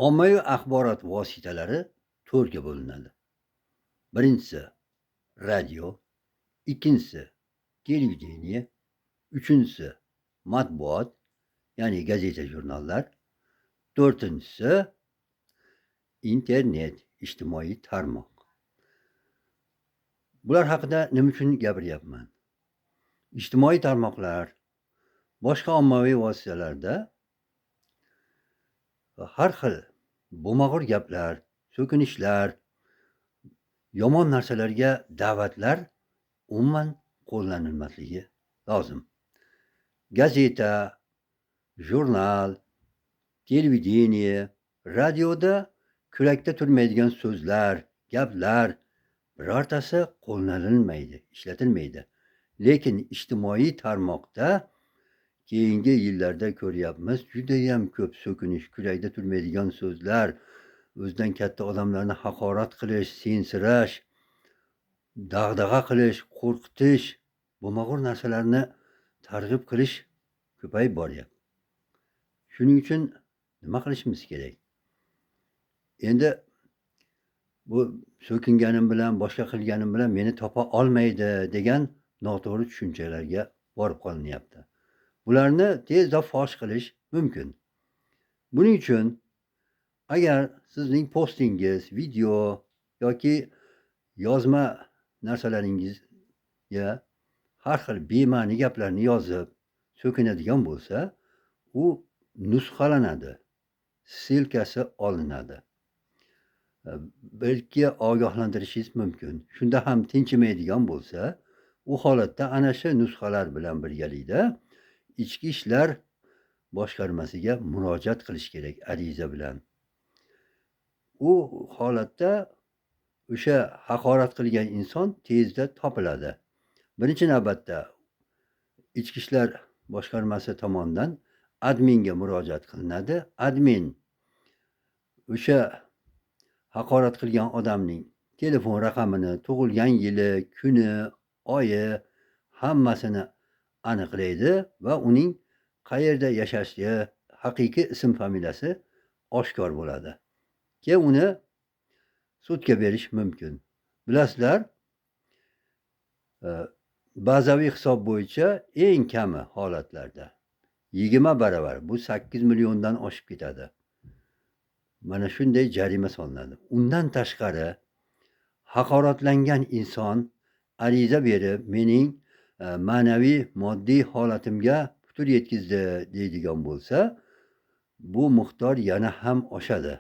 Ommaviy axborot vositalari to'rtga bo'linadi. Birinchisi radio, ikkinchisi televideniye, uchinchisi matbuot, ya'ni gazeta, jurnallar, to'rtinchisi internet, ijtimoiy tarmoq. Bular haqida nima uchun gapiryapman? Ijtimoiy tarmoqlar, boshqa ommaviy vositalarda har xil bo'mag'ur gaplar, so'kinishlar, yomon narsalarga da'vatlar umuman qo'llanilmasligi lozim. Gazeta, jurnal, televideniye, radioda kurakda turmaydigan so'zlar, gaplar birortasi qo'llanilmaydi, ishlatilmaydi. Lekin ijtimoiy tarmoqda keyingi yillarda ko'ryapmiz, judayam ko'p so'kinish, kurakda turmaydigan so'zlar, o'zidan katta odamlarni haqorat qilish, sensirash, dag'dag'a qilish, qo'rqitish, bo'mag'ur narsalarni targ'ib qilish ko'payib boryapti. Shuning uchun nima qilishimiz kerak? Endi bu so'kinganim bilan, boshqa qilganim bilan meni topa olmaydi degan noto'g'ri tushunchalarga borib qolinyapti. Bularni tezda fosh qilish mumkin. Buning uchun agar sizning postingiz, video yoki yozma narsalaringizga har xil bema'ni gaplarni yozib so'kinadigan bo'lsa, u nusxalanadi, ssilkasi olinadi. Balki ogohlantirishingiz mumkin. Shunda ham tinchimaydigan bo'lsa, u holatda ana shu nusxalar bilan birgalikda Ichki ishlar boshqarmasiga murojaat qilish kerak ariza bilan. U holatda o'sha haqorat qilgan inson tezda topiladi. Birinchi navbatda Ichki ishlar boshqarmasi tomonidan adminga murojaat qilinadi. Admin o'sha haqorat qilgan odamning telefon raqamini, tug'ilgan yili, kuni, oyi hammasini aniqlaydi va uning qayerda yashashi, haqiqiy ism familiyasi oshkor bo'ladi. Keyin uni sudga berish mumkin. Bilasizlar, bazaviy hisob bo'yicha eng kami holatlarda 20 baravar, bu 8 milliondan oshib ketadi. Mana shunday jarima solinadi. Undan tashqari haqoratlangan inson ariza berib, mening ma'naviy, moddiy holatimga putur yetkazdi deydigan bo'lsa, bu miqdor yana ham oshadi.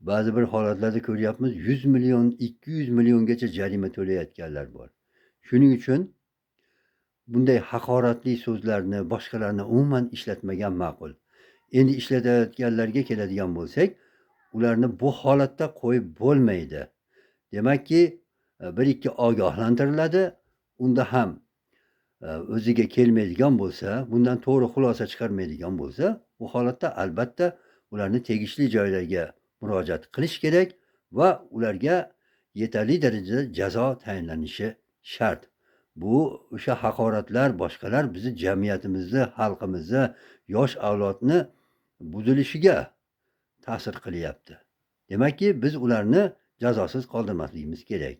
Ba'zi bir holatlarda ko'ryapmiz, 100 million, 200 milliongacha jarima to'layotganlar bor. Shuning uchun bunday haqoratli so'zlarni, boshqalarni umuman ishlatmagan ma'qul. Endi ishlatayotganlarga keladigan bo'lsak, ularni bu holatda qo'yib bo'lmaydi. Demakki, bir ikki ogohlantiriladi. Unda ham o'ziga kelmaydigan bo'lsa, bundan to'g'ri xulosa chiqarmaydigan bo'lsa, bu holatda albatta ularni tegishli joylarga murojaat qilish kerak va ularga yetarli darajada jazo tayinlanishi shart. Bu o'sha haqoratlar, boshqalar bizni jamiyatimizni, xalqimizni, yosh avlodni buzilishiga ta'sir qilyapti. Demakki, biz ularni jazosiz qoldirmasligimiz kerak.